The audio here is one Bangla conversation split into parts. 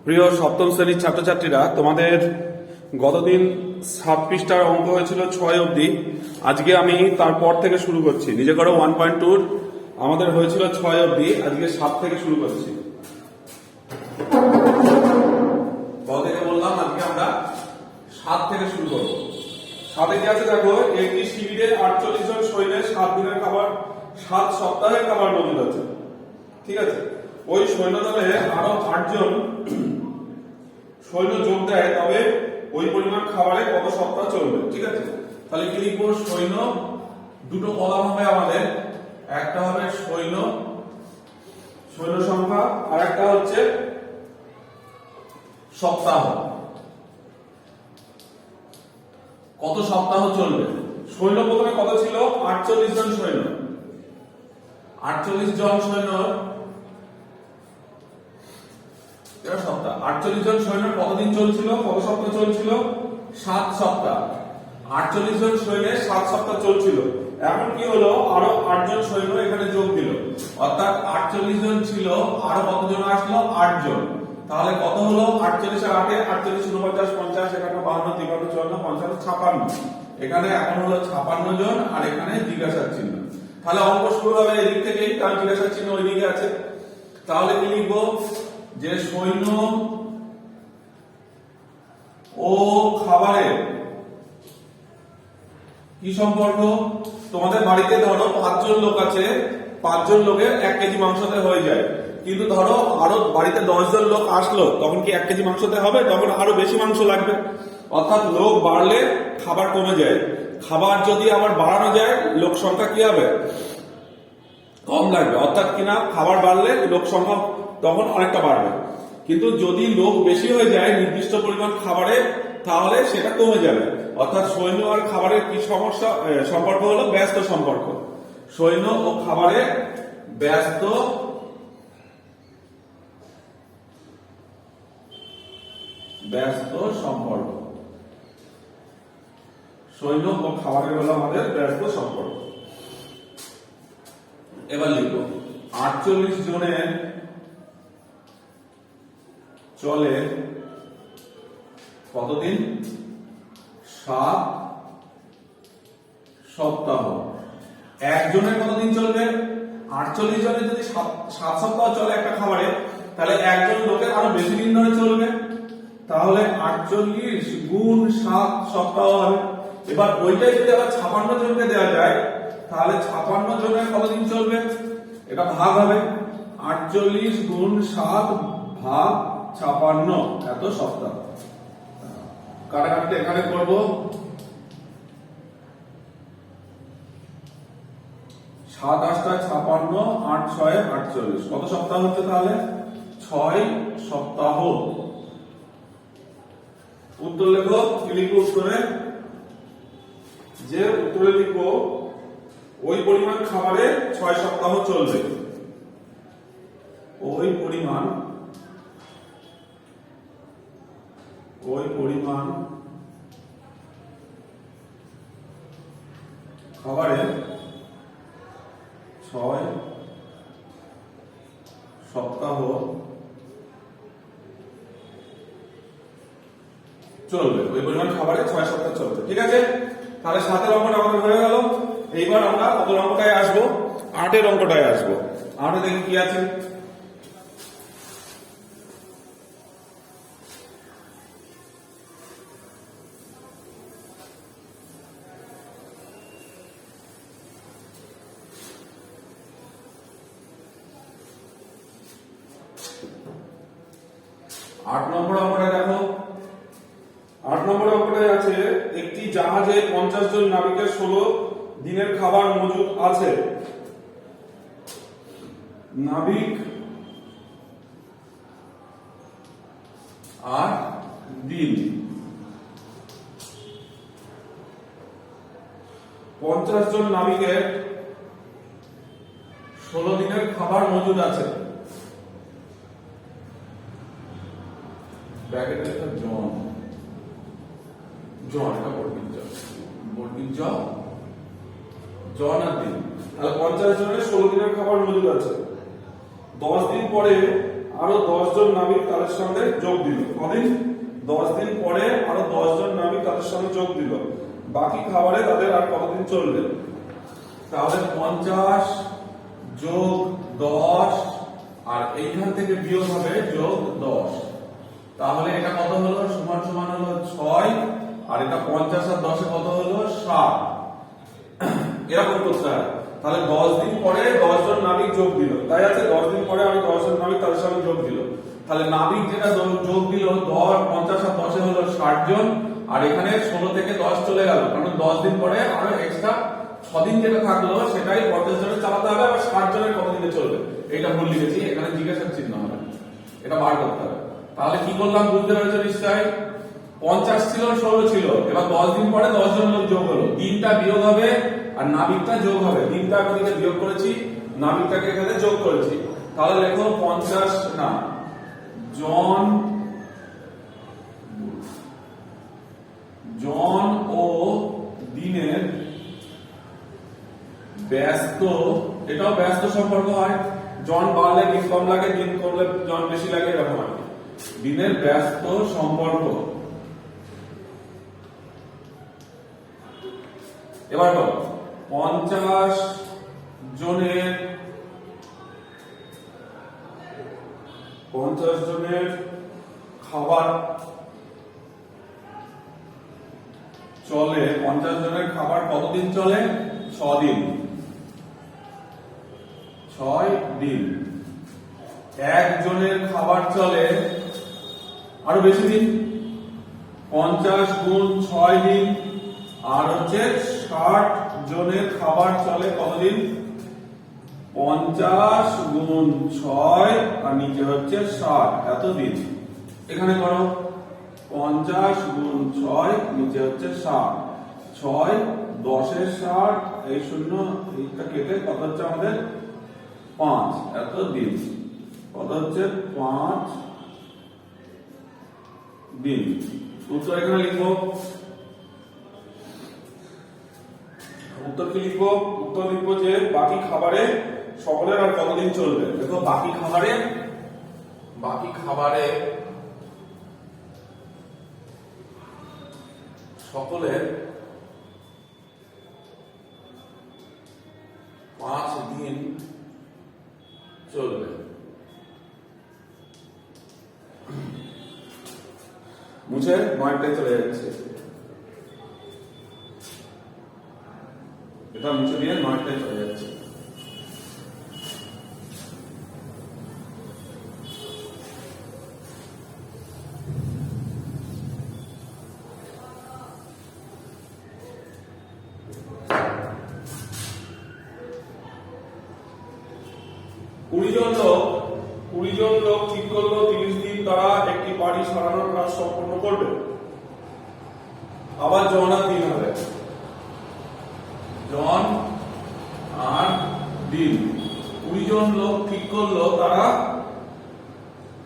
প্রিয় সপ্তম শ্রেণীর ছাত্রছাত্রীরা, তোমাদের গতদিন 7 পৃষ্ঠার অঙ্ক হয়েছিল 6 অবধি। আজকে আমি তারপর থেকে শুরু করছি। নিজে করো 1.2 আমাদের হয়েছিল 6 অবধি, আজকে 7 থেকে শুরু করছি। কত থেকে বললাম? আজকে আমরা 7 থেকে শুরু করব। 7 কি আছে দেখো, একটি শিবিরে 48 জন সৈন্যের 7 দিনের খাবার 7 সপ্তাহের খাবার মজুদ আছে। ঠিক আছে, ওই সৈন্য দলে আরো 8 জন সৈন্য যোগ দেয়, তবে ওই পরিমাণ খাবারে কত সপ্তাহ চলবে? ঠিক আছে, তাহলে কি লিখবো? সৈন্য দুটো কলাম হবে আমাদের, একটা হবে সৈন্য সংখ্যা, আর একটা হচ্ছে সপ্তাহ। কত সপ্তাহ চলবে? সৈন্য প্রথমে কত ছিল? 48 জন সৈন্য। 48 জন সৈন্য সপ্তাহ। 48 জন সৈন্য কতদিন চলছিল? কত সপ্তাহ চলছিল? 7 সপ্তাহ। 48 জন সৈন্যের 7 সপ্তাহ চলছিল। এখন কি হলো? আরো 8 জন সৈন্য এখানে যোগ দিল, অর্থাৎ 48 জন ছিল, আরো কতজন আসলো? 8 জন। তাহলে কত হলো? 48 আর 8 48, 49, 50, এখানে 52, 53, 54, 55, 56। এখানে এখন হলো 56 জন, আর এখানে জিজ্ঞাসার চিহ্ন। তাহলে অঙ্ক শুরু হবে এদিক থেকেই, কারণ জিজ্ঞাসার চিহ্ন ওইদিকে আছে। তাহলে কি লিখবো? যে সৈন্য ও খাবারের কি সম্পর্ক? তোমাদের বাড়িতে ধরো 5 জন লোক আছে, 5 জন লোকের 1 কেজি মাংসতে হয়ে যায়। কিন্তু ধরো আরো বাড়িতে 10 জন লোক আসলো, তখন কি 1 কেজি মাংসতে হবে? তখন আরো বেশি মাংস লাগবে। অর্থাৎ লোক বাড়লে খাবার কমে যায়। খাবার যদি আবার বাড়ানো যায়, লোক সংখ্যা কি হবে? কম লাগবে। অর্থাৎ কিনা খাবার বাড়লে লোক সংখ্যা তখন অনেকটা বাড়বে। কিন্তু যদি লোক বেশি হয়ে যায় নির্দিষ্ট পরিমাণ খাবারে, তাহলে সেটা কমে যাবে। অর্থাৎ সৈন্য আর খাবারের কি সমস্যা সম্পর্ক হলো? ব্যস্ত সম্পর্ক। সৈন্য ও খাবারের ব্যস্ত সম্পর্ক। সৈন্য ও খাবারের হলো আমাদের ব্যস্ত সম্পর্ক। এবার লিখবো 48 জনের চলে কতদিন? 7 সপ্তাহ। একজনের কতদিন চলবে? 48 জনের যদি 7 সপ্তাহ চলে একটা খাবারে, তাহলে একজন লোকের আরো বেশি দিন ধরে চলবে। তাহলে 48 গুণ 7 সপ্তাহ হবে। এবার ওইটাই যদি আবার 56 জনকে দেওয়া যায়, তাহলে 56 জনের কতদিন চলবে? এটা ভাগ হবে। 48 গুণ 7 ভাগ 56, এত সপ্তাহ। কাটাকাটি এখানে করব। 7 8 56, 8 6 48, কত সপ্তাহ হচ্ছে? তাহলে 6 সপ্তাহ। উত্তর লেখো। কি লিখবো উত্তরে? যে উত্তরে লিখবো ওই পরিমাণ খাবারে 6 সপ্তাহ চলবে। ওই পরিমাণ খাবারে 6 সপ্তাহ চলবে। ওই পরিমাণ খাবারে 6 সপ্তাহ চলবে। ঠিক আছে, তাহলে 7 অঙ্কটা আমাদের হয়ে গেল। এইবার আমরা কত অঙ্কটায় আসবো? 8 অঙ্কটায় আসবো। 8 দেখি কি আছে। আট নম্বর অঙ্কটা দেখো। 8 নম্বর অঙ্কটায় আছে, একটি জাহাজে 50 জন নাবিকের 16 দিনের খাবার মজুদ আছে। নাবিক আর দিন। 50 জন নাবিকের 16 দিনের খাবার মজুদ আছে। ব্র্যাকেটে একটা জন এটা বর্গিক জন আর দিন। তাহলে 50 জনের 16 দিনের খাবার মজুদ আছে। 10 দিন পরে আরো 10 জন নাবিক তাদের সঙ্গে যোগ দিল। কদিন? 10 দিন পরে আরো 10 জন নাবিক তাদের সঙ্গে যোগ দিল। বাকি খাবারে তাদের আর কতদিন চলবে? তাহলে 50 যোগ 10 আর এইখান থেকে বিয়োগ হবে যোগ 10। তাহলে এটা কত হলো? সমান সমান হলো 6 আর এটা 50 আর 10 কত হলো? 7। এরকম করতে হয়। তাহলে 10 দিন পরে 10 জন নাবিক যোগ দিল, তাই আছে 10 দিন পরে আমি 10 জন নাবিক তাদের সঙ্গে যোগ দিল। তাহলে নাবিক যেটা যোগ দিল 10 50 আর 10 হলো 60 জন আর এখানে 16 থেকে 10 চলে গেল, কারণ 10 দিন পরে আরো এক্সট্রা 6 দিন যেটা থাকলো সেটাই 50 জনের চালাতে হবে, আর 60 জনের কত দিনে চলবে এটা ভুল লিখেছি, এখানে জিজ্ঞাসার চিহ্ন হবে, এটা বার করতে হবে। তাহলে কি করলাম বুঝতে পেরেছো নিশ্চয়ই? 50 ছিল 16 ছিল, এবার 10 দিন পরে 10 জন লোক যোগ হলো, দিনটা বিয়োগ হবে আর নাবিকটা যোগ হবে। দিনটা আমি এদিকে বিয়োগ করেছি, নাবিকটাকে এখানে যোগ করেছি। তাহলে লেখো 50 না জন ও দিনের ব্যস্ত, এটাও ব্যস্ত সম্পর্ক হয়, জন বাড়লে দিন কম লাগে, দিন কমলে জন বেশি লাগে, এরকম আর কি। দিনের ব্যস্ত সম্পর্ক। এবার বল 50 জনের খাবার চলে, 50 জনের খাবার কতদিন চলে? 6 দিন। 6 দিন। একজনের খাবার চলে আরো বেশি দিন, 50 গুণ 6 দিন, আর হচ্ছে 60 জনের খাবার চলে কতদিন? 50 গুণ 6 আর নিচে হচ্ছে 60, এত দিন। এখানে করো 50 গুণ 6 নিচে হচ্ছে 60, 6 10 এর 60, এই শূন্য এইটা কেটে কত হচ্ছে আমাদের? 5, এত দিন। কত হচ্ছে? 5 দিন। উত্তর এখানে লিখবো। উত্তর কি লিখবো? উত্তর লিখবো যে বাকি খাবারে সকলের আর কতদিন চলবে। দেখো বাকি খাবারে সকলের 5 দিন চলবে। মুছে 9টায় চলে যাচ্ছে, এটা মুছে দিয়ে 9টায় চলে যাচ্ছে। কুড়ি জন লোক ঠিক করলো 30 দিন তারা একটি বাড়ি সারানোর কাজ সম্পন্ন করবে। আবার জন আর দিন হবে, জন আর দিন। 20 জন লোক ঠিক করলো তারা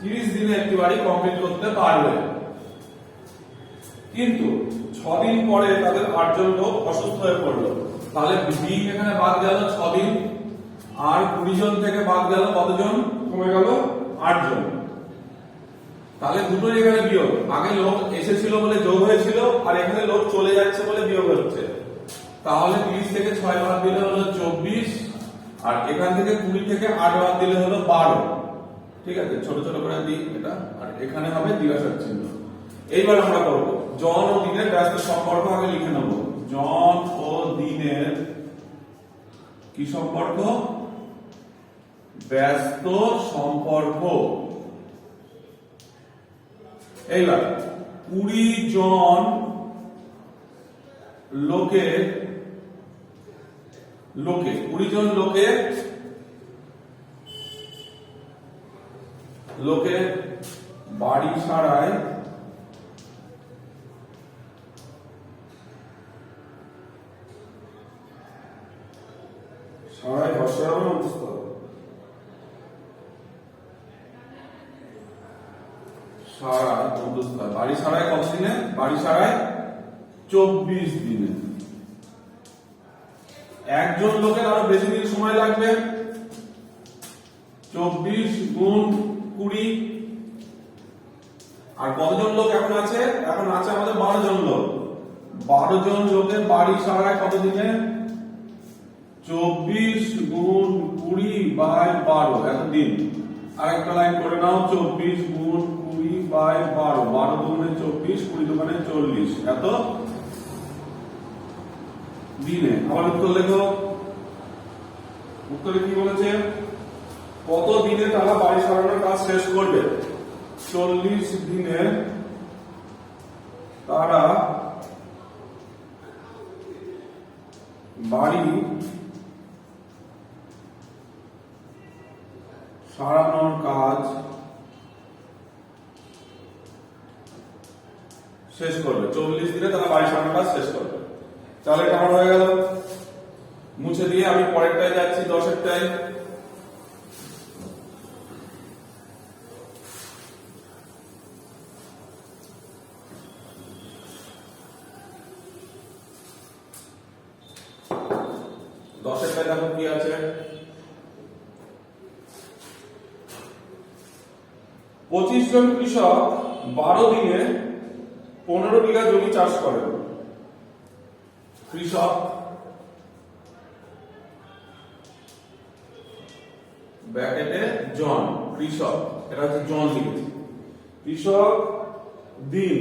30 দিনে একটি বাড়ি কমপ্লিট করতে পারবে, কিন্তু 6 দিন পরে তাদের 8 জন লোক অসুস্থ হয়ে পড়লো। তাহলে দিন এখানে বাদ গেল 6 দিন, আর 20 জন থেকে বাদ গেল কতজন? কমে গেল 8 জন। তাহলে দুটোই এখানে বিয়োগ, আগে লোক এসেছিল বলে যোগ হয়েছিল আর এখানে লোক চলে যাচ্ছে বলে বিয়োগ হচ্ছে। তাহলে 30 থেকে 6 বাদ দিলে হলো 24, আর এখান থেকে 20 থেকে 8 বাদ দিলে হলো 12। ঠিক আছে, ছোট ছোট করে দিই এটা, আর এখানে হবে জিজ্ঞাসার চিহ্ন। এইবার আমরা করব জন ও দিনের ব্যস্ত সম্পর্ক, আগে লিখে নেব জন ও দিনের কি সম্পর্ক? ব্যস্ত সম্পর্ক। এইবার 20 জন লোকের 20 জন লোকের বাড়ি সারায় বসে হবে অন্তস্থ বাড়ি সারায় কত দিনে? বাড়ি সারায় 24 দিনে। একজন লোকের আরো বেশি দিন সময় লাগবে, 24 গুণ 20 আর কতজন লোক এখন আছে? এখন আছে আমাদের 12 জন লোক। 12 জন লোকের বাড়ি সারায় কত দিনে? 24 গুণ 20/12 এত দিন। আরেকটা লাইন করে নাও, 24 গুণ 20/12, 12 দুগুণে 24, 20 দুগুণে 40 এত দিনে। আবার উত্তর লেখো। উত্তরে কি বলেছে? কত দিনে তারা বাড়ি সারানোর কাজ শেষ করবে? 40 দিনে তারা বাড়ি সারানোর কাজ শেষ করবে। 40 দিনে তারা বাড়ি সারানোর কাজ শেষ করবে। তাহলে এটা আমার হয়ে গেল। মুছে দিয়ে আমি পরেরটায় যাচ্ছি, 10এরটায়। দেখো কি আছে? 25 জন কৃষক 12 দিনে 15 বিঘা জমি চাষ করেন। কৃষক ব্র্যাকেটে জন, কৃষক, এটা হচ্ছে জন লিখেছি। কৃষক দিন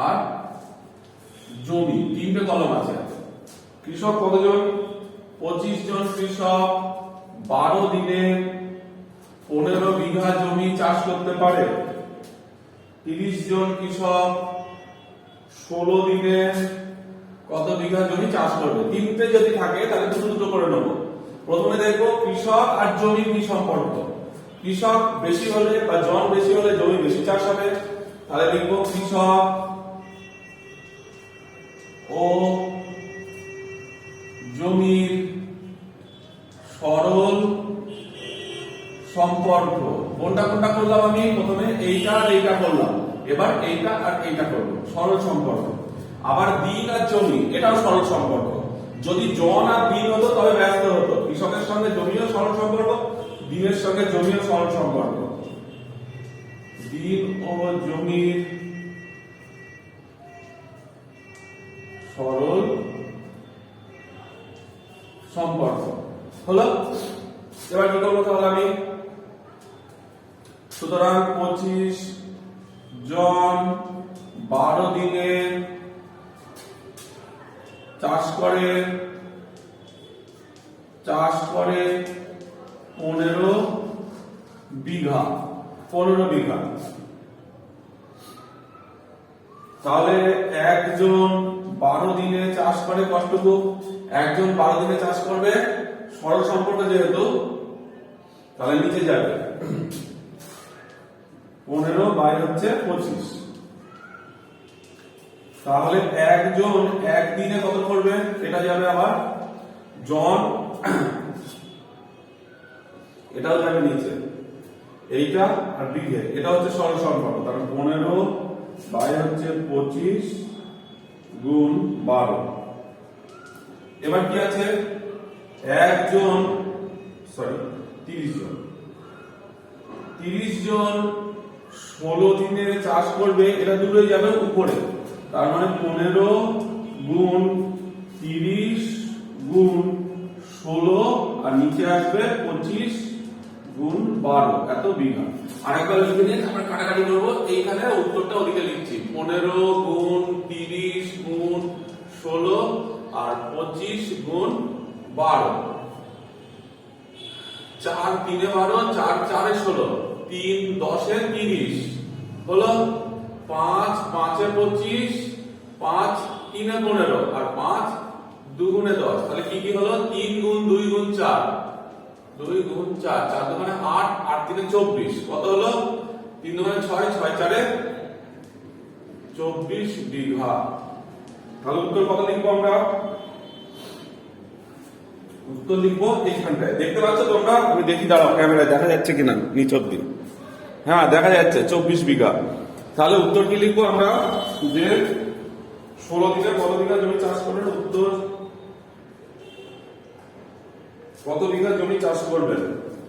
আর জমি, তিনটে কলম আছে। কৃষক কতজন? 25 জন কৃষক 12 দিনে 15 বিঘা জমি চাষ করতে পারে। 30 জন কৃষক 16 দিনে কত বিঘা জমি চাষ করবে? তিনটে যদি থাকে তাহলে দুটো দুটো করে নেব। প্রথমে দেখবো কৃষক আর জমির কি সম্পর্ক। কৃষক বেশি হলে বা জন বেশি হলে জমি বেশি চাষ হবে। তাহলে লিখবো কৃষক ও জমির সরল সম্পর্ক। কোনটা কোনটা করলাম আমি? প্রথমে এইটা আর এইটা করলাম, এবার এইটা আর এইটা করবো, সরল সম্পর্ক। আবার দিন আর জমি, এটাও সরল সম্পর্ক। যদি জন আর দিন হতো তবে ব্যস্ত হতো। কৃষকের সঙ্গে জমিও সরল সম্পর্ক, দিনের সঙ্গে জমিও সরল সম্পর্ক। দিন ও জমির সরল সম্পর্ক হলো। এবার কি করবো তাহলে আমি? সুতরাং 25 জন 12 দিনে চাষ করে 15 বিঘা। তাহলে একজন 12 দিনে চাষ করে কতটুকু? একজন 12 দিনে চাষ করবে, সরল সম্পর্ক যেহেতু, তাহলে নিচে যাবে 15 বাই হচ্ছে 25। তাহলে একজন একদিনে কত করবে? এটা যাবে আবার জন, এটাও যাবে নিচে, এইটা আর বিঘে, এটা হচ্ছে সরল সম্পর্ক। তাহলে 15 বাই হচ্ছে 25 গুণ 12। এবার কি আছে? একজন 30 জন 16 দিনে চাষ করবে, এটা দুটোই যাবে উপরে। তার মানে 15 গুণ 30 গুণ 16 আর নিচে আসবে 25 গুণ 12 এত বিঘা। আরেকবার লিখে নিন, আমরা কাটাকাটি করবো। এইখানে উত্তরটা ওদিকে লিখছি, 15 গুণ 30 গুণ 16 আর 25 গুণ 12। 4 3 12, 4 4 16, 3 10 30 হলো। 5 5 25, 5 3 15 আর 5 2 গুণে 10। তাহলে কি কি হলো? 3 গুণ 2 গুণ 4, 2 গুণ 4, 4 দুগুণে 8, 8 3 24, কত হলো? 3 দুগুণে 6, 6 4 24 বিঘা। তাহলে উত্তর কত লিখবো আমরা? উত্তর লিখবো এইখানটায়। দেখতে পাচ্ছ তোমরা? আমি দেখি, দাঁড়াও, ক্যামেরায় দেখা যাচ্ছে কিনা নিচ অব্দি। হ্যাঁ, দেখা যাচ্ছে 24 বিঘা। তাহলে উত্তর কি লিখবো আমরা? যে 16 দিনে কত বিঘা জমি চাষ করবেন? উত্তর কত বিঘা জমি চাষ করবেন?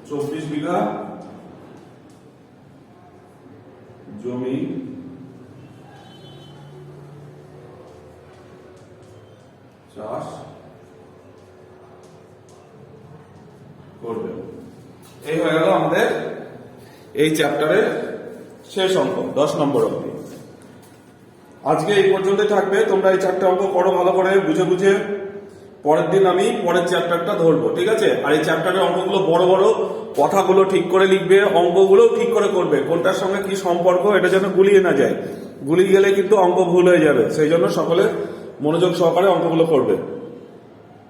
24 বিঘা জমি চাষ করবে। এই হয়ে গেল আমাদের এই চ্যাপ্টারের শেষ অঙ্ক 10 নম্বর অঙ্ক। আজকে এই পর্যন্তই থাকবে। তোমরা এই 4টে অঙ্ক করো ভালো করে বুঝে বুঝে। পরের দিন আমি পরের চ্যাপ্টারটা ধরবো, ঠিক আছে? আর এই চ্যাপ্টারের অঙ্কগুলো বড় বড়, কথাগুলো ঠিক করে লিখবে, অঙ্কগুলোও ঠিক করে করবে, কোনটার সঙ্গে কি সম্পর্ক এটা যেন গুলিয়ে না যায়। গুলিয়ে গেলে কিন্তু অঙ্ক ভুল হয়ে যাবে, সেই জন্য সকলে মনোযোগ সহকারে অঙ্কগুলো করবে।